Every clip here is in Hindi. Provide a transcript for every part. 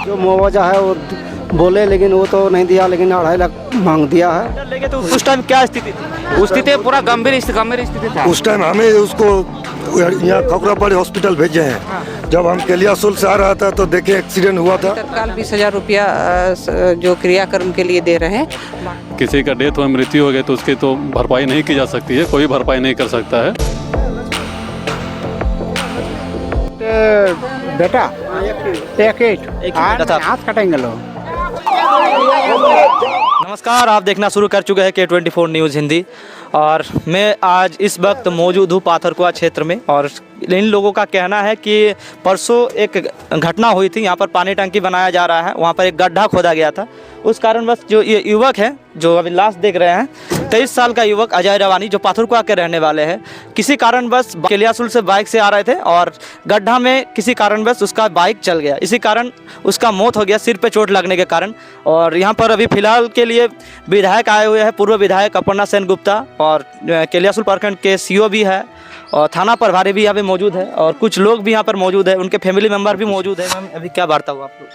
जो मुआवजा है वो बोले, लेकिन वो तो नहीं दिया, लेकिन 2.5 लाख मांग दिया है। लेके तो उस टाइम क्या स्थिति थी? उस स्थिति पूरा गंभीर स्थिति था। उस टाइम हमें उसको यहाँ खखरापड़ी हॉस्पिटल भेजे हैं। जब हम केलियासोल से आ रहा था तो देखे एक्सीडेंट हुआ था। तत्काल 20,000 रुपया जो क्रियाक्रम के लिए दे रहे हैं। किसी का डेथ हो, मृत्यु हो गई तो उसकी तो भरपाई नहीं की जा सकती है, कोई भरपाई नहीं कर सकता है। बेटा एक हाथ कटेंगे लोग। नमस्कार, आप देखना शुरू कर चुके हैं K24 न्यूज़ हिंदी और मैं आज इस वक्त मौजूद हूँ पाथरकुआ क्षेत्र में। और इन लोगों का कहना है कि परसों एक घटना हुई थी, यहाँ पर पानी टंकी बनाया जा रहा है, वहाँ पर एक गड्ढा खोदा गया था। उस कारणवश जो ये युवक है जो अभी लाश देख रहे हैं, 23 साल का युवक अजय रवानी जो पाथरकुआ के रहने वाले हैं, किसी कारणवश केलियासुल से बाइक से आ रहे थे और गड्ढा में किसी कारणवश उसका बाइक चल गया। इसी कारण उसका मौत हो गया, सिर पे चोट लगने के कारण। और यहाँ पर अभी फिलहाल के लिए विधायक आए हुए हैं, पूर्व विधायक अपर्णा सेन गुप्ता, और केलियासुल प्रखंड के CO भी है और थाना प्रभारी भी यहाँ पे मौजूद है और कुछ लोग भी यहाँ पर मौजूद है, उनके फैमिली मेम्बर भी मौजूद है। मैम, अभी क्या वार्ता हुआ आप लोग?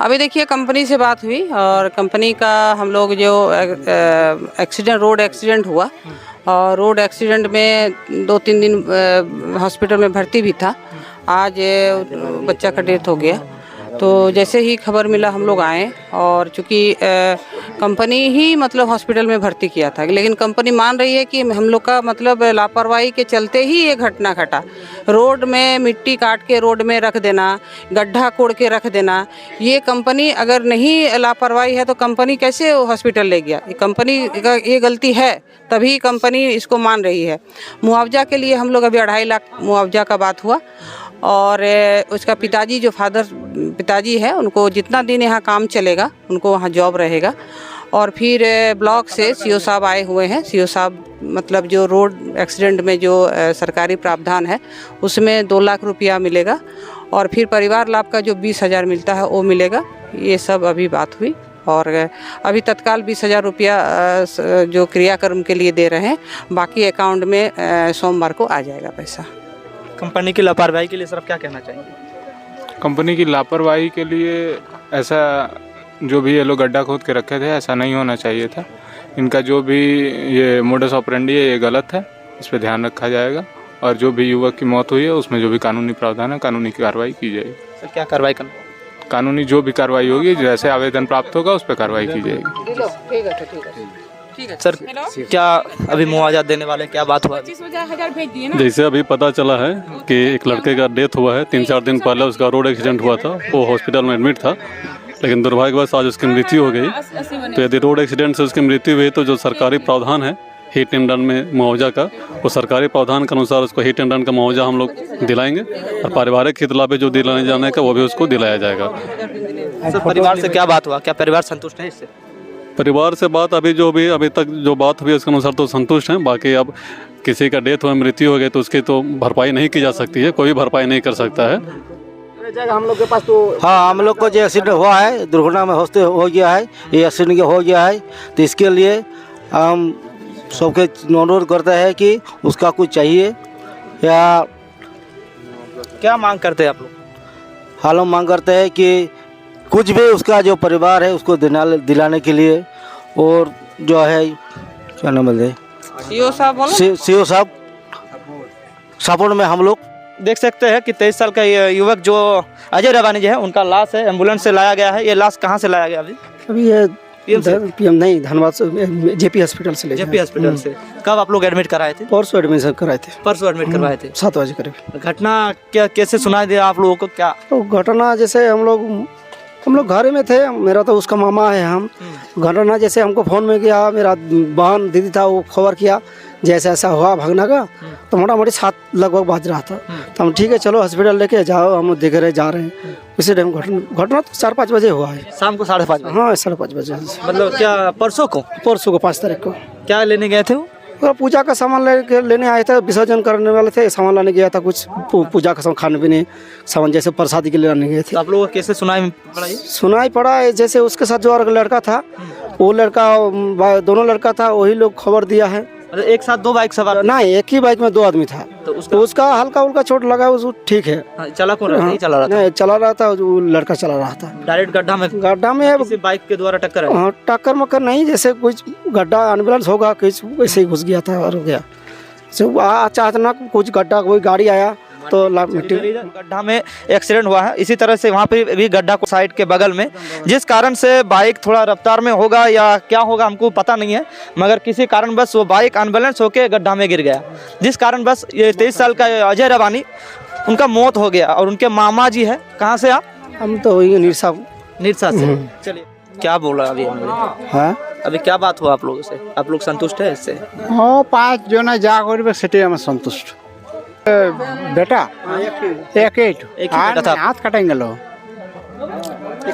अभी देखिए, कंपनी से बात हुई और कंपनी का हम लोग जो रोड एक्सीडेंट हुआ और रोड एक्सीडेंट में 2-3 दिन हॉस्पिटल में भर्ती भी था। आज बच्चा का डेथ हो गया। तो जैसे ही खबर मिला हम लोग आए और चूँकि कंपनी ही मतलब हॉस्पिटल में भर्ती किया था, लेकिन कंपनी मान रही है कि हम लोग का मतलब लापरवाही के चलते ही ये घटना घटा। रोड में मिट्टी काट के रोड में रख देना, गड्ढा कोड़ के रख देना, ये कंपनी अगर नहीं लापरवाही है तो कंपनी कैसे हॉस्पिटल ले गया? कंपनी का ये गलती है, तभी कंपनी इसको मान रही है। मुआवजा के लिए हम लोग अभी 2.5 लाख मुआवजा का बात हुआ और उसका पिताजी जो पिताजी है, उनको जितना दिन यहाँ काम चलेगा उनको वहाँ जॉब रहेगा। और फिर ब्लॉक से CO साहब आए हुए हैं। CO साहब मतलब जो रोड एक्सीडेंट में जो सरकारी प्रावधान है उसमें 2 लाख रुपया मिलेगा और फिर परिवार लाभ का जो 20,000 मिलता है वो मिलेगा। ये सब अभी बात हुई और अभी तत्काल 20,000 रुपया जो क्रियाक्रम के लिए दे रहे हैं, बाकी अकाउंट में सोमवार को आ जाएगा पैसा। कंपनी की लापरवाही के लिए सर आप क्या कहना चाहेंगे? कंपनी की लापरवाही के लिए ऐसा जो भी ये लोग गड्ढा खोद के रखे थे ऐसा नहीं होना चाहिए था। इनका जो भी ये मोडस ऑपरेंडी है ये गलत है, इस पर ध्यान रखा जाएगा और जो भी युवक की मौत हुई है उसमें जो भी कानूनी प्रावधान है कानूनी कार्रवाई की जाएगी। सर क्या कार्रवाई करना? कानूनी जो भी कार्रवाई होगी, जैसे आवेदन प्राप्त होगा उस पर कार्रवाई की जाएगी। ठीक है सर, क्या अभी मुआवजा देने वाले, क्या बात हुआ? 25,000 भेज दिए ना। जैसे अभी पता चला है कि एक लड़के का डेथ हुआ है, 3-4 दिन पहले उसका रोड एक्सीडेंट हुआ था, वो हॉस्पिटल में एडमिट था, लेकिन दुर्भाग्यवश आज उसकी मृत्यु हो गई। तो यदि रोड एक्सीडेंट से उसकी मृत्यु हुई तो जो सरकारी प्रावधान है हिट एंड रन में मुआवजा का, वो सरकारी प्रावधान के अनुसार उसको हिट एंड रन का मुआवजा हम लोग दिलाएंगे और पारिवारिक हित लाभ जो दिलाने जाने का वो भी उसको दिलाया जाएगा। सर परिवार से क्या बात हुआ, क्या परिवार संतुष्ट है इससे? परिवार से बात अभी तक जो बात हुई उसके अनुसार तो संतुष्ट हैं। बाकी अब किसी का डेथ हो, मृत्यु हो गई तो उसकी तो भरपाई नहीं की जा सकती है, कोई भरपाई नहीं कर सकता है। हम लोग के पास तो हाँ, हम लोग को जो एक्सीडेंट हुआ है, दुर्घटना में हो गया है, ये एक्सीडेंट हो गया है, तो इसके लिए हम सबके अनुरोध करते हैं कि उसका कुछ चाहिए या क्या मांग करते हैं आप लोग? हाल हम मांग करते हैं कि कुछ भी उसका जो परिवार है उसको दिलाने के लिए। और जो है क्या नाम है CO साहब बोलो। CO साहब सपोर्ट में हम लोग देख सकते हैं कि 23 साल का युवक जो अजय रवानी जी है, उनका लाश है, एम्बुलेंस से लाया गया है। ये लाश कहाँ से लाया गया अभी ये PM नहीं, धनबाद से, JP हॉस्पिटल से JP हॉस्पिटल से। कब आप लोग एडमिट कराए थे? परसों एडमिशन कराए थे। परसों एडमिट करवाए थे 7 बजे करीब। घटना क्या कैसे सुनाई दिया आप लोगों को? क्या तो घटना जैसे हम लोग घर में थे, मेरा तो उसका मामा है। हम घटना जैसे हमको फ़ोन में किया, मेरा बहन दीदी था, वो खबर किया जैसे ऐसा हुआ भागना का, तो मोटा-मोटी 7 लगभग बज रहा था। तो हम ठीक है चलो हॉस्पिटल लेके जाओ, हम देख रहे जा रहे हैं। उसी टाइम घटना तो 4-5 बजे हुआ है, शाम को 5:30 बजे। हाँ 5:30 बजे। मतलब क्या परसों को 5 तारीख को क्या लेने गए थे वो? पूजा का सामान लेने आए थे, विसर्जन करने वाले थे, सामान लाने गया था, कुछ पूजा का सामान, खाने पीने सामान जैसे प्रसादी के लिए लाने गए थे। तो आप लोगों को कैसे सुनाई पड़ा? जैसे उसके साथ जो और लड़का था, वो लड़का दोनों लड़का था, वही लोग खबर दिया है। मतलब एक साथ 2 बाइक सवार? नहीं, एक ही बाइक में 2 आदमी था। तो तो उसका हल्का उल्का चोट लगा, उसको ठीक है। हाँ, चला कौन रहा था? नहीं चला रहा था? नहीं, चला रहा था, वो लड़का चला रहा था। डायरेक्ट गड्ढा में? गड्ढा में किसी बाइक के द्वारा टक्कर है? हाँ, टक्कर मक्कर नहीं, जैसे कुछ गड्ढा एम्बुलेंस होगा कुछ वैसे ही घुस गया था और हो गया। अचानक कुछ गड्ढा, कोई गाड़ी आया तो मिट्टी गड्ढा में एक्सीडेंट हुआ है। इसी तरह से वहाँ पे भी गड्ढा को साइड के बगल में, जिस कारण से बाइक थोड़ा रफ्तार में होगा या क्या होगा हमको पता नहीं है, मगर किसी कारण बस वो बाइक अनबैलेंस होकर गड्ढा में गिर गया, जिस कारण बस ये 23 साल का अजय रवानी, उनका मौत हो गया। और उनके मामा जी है, कहाँ से आप? हम तो वही निरसा से। चलिए, क्या बोला अभी हमने? हाँ, अभी क्या बात हुआ आप लोगों से? आप लोग संतुष्ट है इससे? हाँ, 5 जना जा कर सेटे हम संतुष्ट। बेटा एक बेटा था। हाथ कटेंगे लो,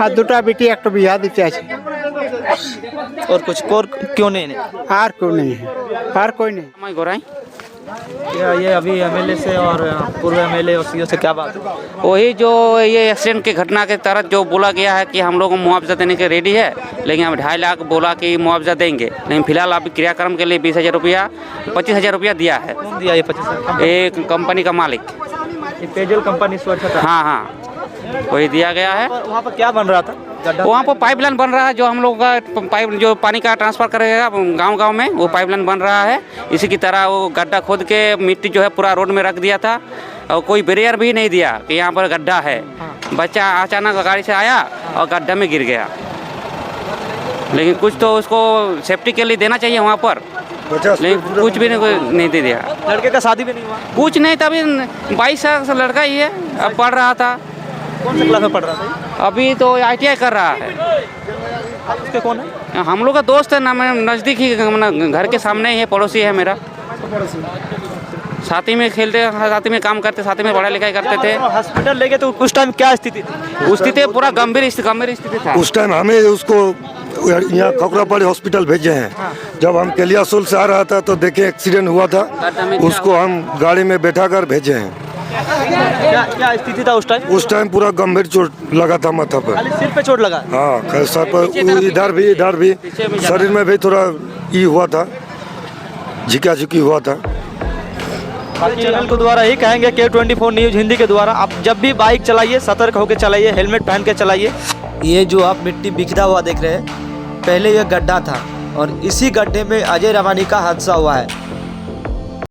हाथ 2टा बेटी एक तो बिहा दीते और कुछ और क्यों नहीं? आर कोई नहीं है, आर कोई नहीं। मैं गोराई ये अभी एमएलए से और पूर्व एमएलए और सीओ से क्या बात है? वही जो ये एक्सीडेंट की घटना के तहत जो बोला गया है कि हम लोग को मुआवजा देने के रेडी है, लेकिन हम 2.5 लाख बोला कि मुआवजा देंगे, लेकिन फिलहाल अभी क्रियाक्रम के लिए 20,000 रुपया 25,000 रुपया दिया है। कौन दिया ये 25,000? एक कंपनी का मालिक, ये पेयजल कंपनी स्वच्छता। हाँ, वही दिया गया है। वहाँ पर क्या बन रहा था? वहाँ पर पाइपलाइन बन रहा है, जो हम लोग का पाइप जो पानी का ट्रांसफर करेगा गांव-गांव में, वो पाइपलाइन बन रहा है। इसी की तरह वो गड्ढा खोद के मिट्टी जो है पूरा रोड में रख दिया था, और कोई बैरियर भी नहीं दिया कि यहाँ पर गड्ढा है। बच्चा अचानक गाड़ी से आया और गड्ढा में गिर गया, लेकिन कुछ तो उसको सेफ्टी के लिए देना चाहिए वहाँ पर, लेकिन कुछ भी नहीं दे दिया। लड़के का शादी भी नहीं हुआ? कुछ नहीं, तभी 22 साल का लड़का ही है, अब पढ़ रहा था। कौन सा क्लास में पढ़ रहा था? अभी तो ITI कर रहा है। उसके कौन है? हम लोग का दोस्त है ना, मैं नज़दीक ही, घर के सामने ही है, पड़ोसी है मेरा। साथ ही में खेलते, साथ ही में काम करते, साथ ही में पढ़ाई लिखाई करते थे। हॉस्पिटल ले गए तो उस टाइम क्या स्थिति थी? उस स्थिति पूरा गंभीर स्थिति था। उस टाइम हमें उसको यहाँ खखरापाड़ी हॉस्पिटल भेजे हैं। जब हम केलियासोल से आ रहा था तो देखे एक्सीडेंट हुआ था, उसको हम गाड़ी में बैठा कर भेजे हैं। क्या स्थिति था उस टाइम? उस टाइम पूरा गंभीर चोट लगा था माथा पर। खाली सिर पे चोट लगा? हाँ, सर पर, इधर भी शरीर में भी थोड़ा ये हुआ था, झिका-झिकी हुआ था। चैनल को द्वारा ही कहेंगे K24 न्यूज़ हिंदी के द्वारा, आप जब भी बाइक चलाइए सतर्क होकर चलाइए, हेलमेट पहन के चलाइए। ये जो आप मिट्टी बिखरा हुआ देख रहे हैं, पहले यह गड्ढा था और इसी गड्ढे में अजय रवानी का हादसा हुआ है।